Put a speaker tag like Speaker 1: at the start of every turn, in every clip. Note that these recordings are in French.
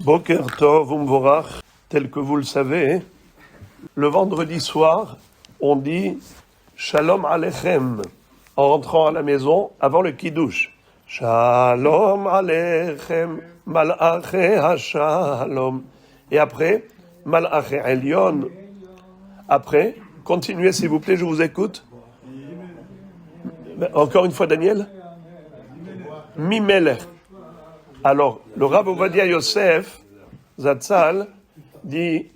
Speaker 1: Boker Tov Umvorach, tel que vous le savez, le vendredi soir, on dit Shalom Aleichem en rentrant à la maison avant le Kiddush. Shalom Aleichem, Malachei HaShalom. Et après, Malachei Elyon. Après, continuez s'il vous plaît, je vous écoute. Encore une fois, Daniel. Mimelech. Alors, le Rav Ovadia Yosef, Zatzal, dit,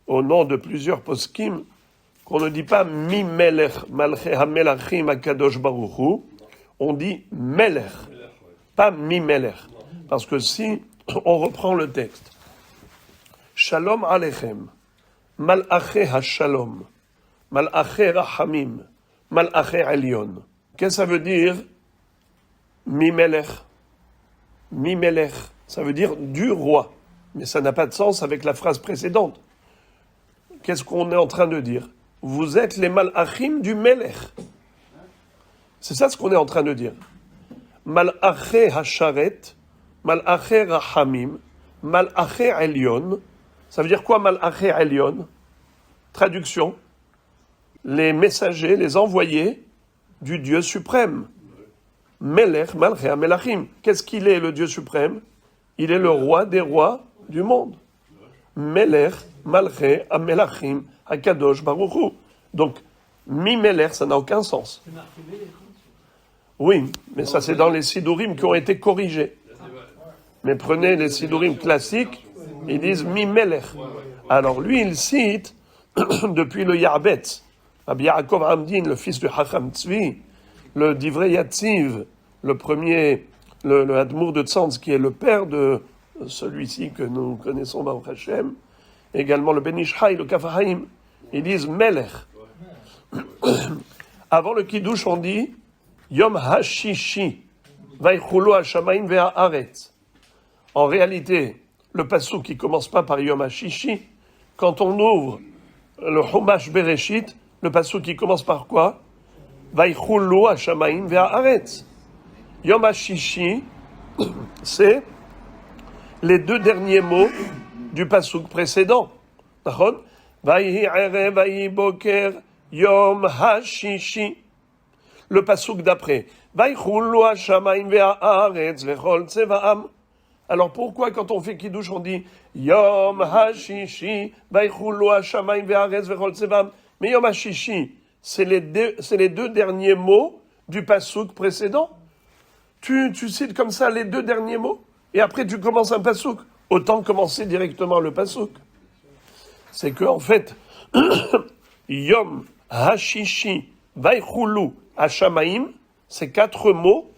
Speaker 1: au nom de plusieurs poskim, qu'on ne dit pas Mimelech, Malchei HaMelachim HaKadosh Baruch Hu, on dit Melech, pas Mimelech. Parce que si on reprend le texte, Shalom Aleichem, Malachei HaShalom, Malachei Rahamim, Malachei Elyon. Qu'est-ce que ça veut dire Mimelech? Mimelech, ça veut dire du roi. Mais ça n'a pas de sens avec la phrase précédente. Qu'est-ce qu'on est en train de dire? Vous êtes les malachim du Melech. C'est ça ce qu'on est en train de dire. Malachei Hasharet, Malachei Rahamim, Malachei Elyon. Ça veut dire quoi Malachei Elyon? Traduction. Les messagers, les envoyés du Dieu suprême. Melech, Malchei HaMelachim. Qu'est-ce qu'il est, le Dieu suprême? Il est le roi des rois du monde. Melech, Malchei HaMelachim, HaKadosh Baruch Hu. Donc, mi-Melech, ça n'a aucun sens. Oui, mais ça c'est dans les Sidurim qui ont été corrigés. Mais prenez les Sidurim classiques, ils disent mi-Melech. Alors lui, il cite, depuis le Yarbetz, Rabbi Yaakov Amdin, le fils de Chacham Tzvi, le Divrei Yatziv, le premier, le Admour de Tzanz, qui est le père de celui-ci que nous connaissons, Baruch Hashem, également le Ben Ish Chai, le Kaf HaChaim, ils disent Melech. Avant le Kiddush, on dit Yom HaShishi, Vaychulu HaShamayim ve'ha'aretz. En réalité, le passouk qui commence pas par Yom HaShishi, quand on ouvre le Chumash Bereshit, le passouk qui commence par quoi? Vaychulu HaShamayim ve'ha'aretz. Yom HaShishi, c'est les deux derniers mots du passouk précédent. D'accord? Vayhi erev vayhi boker Yom HaShishi. Le passouk d'après. Vaychulu HaShamayim ve'ha'aretz vechol tzeva'am. Alors pourquoi quand on fait Kiddush on dit Yom HaShishi Vaychulu HaShamayim ve'ha'aretz vechol tzeva'am? Mais Yom HaShishi, c'est les deux derniers mots du passouk précédent. Tu cites comme ça les deux derniers mots, et après tu commences un passouk. Autant commencer directement le passouk. C'est que, en fait, Yom HaShishi Vaychulu HaShamayim, ces quatre mots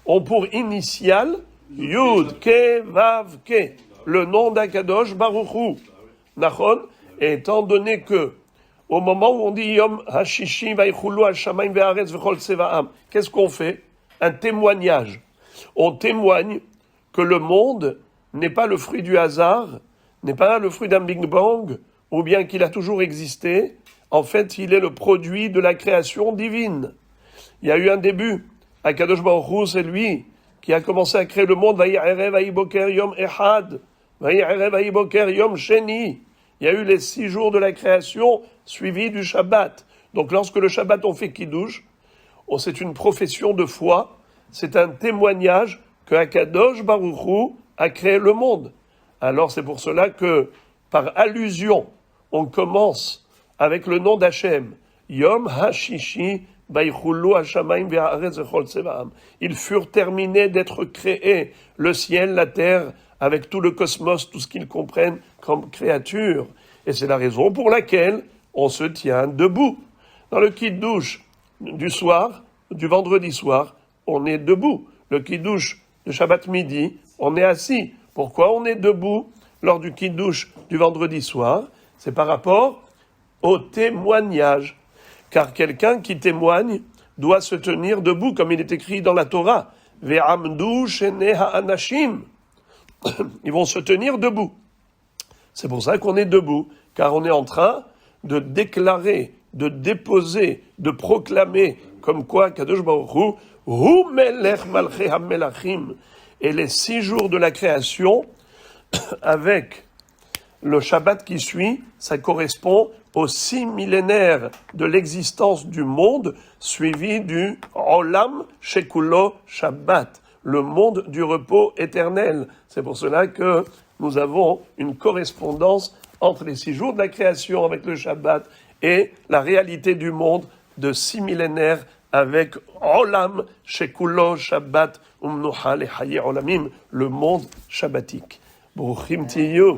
Speaker 1: ont pour initiale Yud Ke Vav Ke, le nom d'Akadosh Baruch Hu. Nachon, et étant donné que au moment où on dit Yom HaShishi Vaychulu HaShamayim ve'ha'aretz vechol tzeva'am, qu'est-ce qu'on fait? Un témoignage. On témoigne que le monde n'est pas le fruit du hasard, n'est pas le fruit d'un Big Bang, ou bien qu'il a toujours existé. En fait, il est le produit de la création divine. Il y a eu un début. Akadosh Baruch Hu, c'est lui qui a commencé à créer le monde. Vayi erev vayi boker yom echad. Vayi erev vayi boker yom sheni. Il y a eu les 6 jours de la création suivis du Shabbat. Donc lorsque le Shabbat on fait Kiddush, c'est une profession de foi, c'est un témoignage que Akadosh Baruch Hu a créé le monde. Alors c'est pour cela que, par allusion, on commence avec le nom d'Hachem. Yom HaShishi Vaychulu HaShamayim ve'ha'aretz vechol tzeva'am. Ils furent terminés d'être créés, le ciel, la terre, avec tout le cosmos, tout ce qu'ils comprennent comme créature. Et c'est la raison pour laquelle on se tient debout. Dans le Kiddush du soir, du vendredi soir, on est debout. Le Kiddush de Shabbat midi, on est assis. Pourquoi on est debout lors du Kiddush du vendredi soir? C'est par rapport au témoignage. Car quelqu'un qui témoigne doit se tenir debout, comme il est écrit dans la Torah. Ve'amdu shenei ha'anashim. Ils vont se tenir debout. C'est pour ça qu'on est debout, car on est en train de déclarer, de déposer, de proclamer, comme quoi Kadosh Baruch Hu, Hu Melech Malchei HaMelachim, et les 6 jours de la création avec le Shabbat qui suit, ça correspond aux 6 millénaires de l'existence du monde, suivi du Olam Shekulo Shabbat, le monde du repos éternel. C'est pour cela que nous avons une correspondance entre les 6 jours de la création avec le Shabbat et la réalité du monde de 6 millénaires avec Olam Shekulo Shabbat Umnuha Lechaye Olamim, le monde shabbatique. Bruchim Tiyu.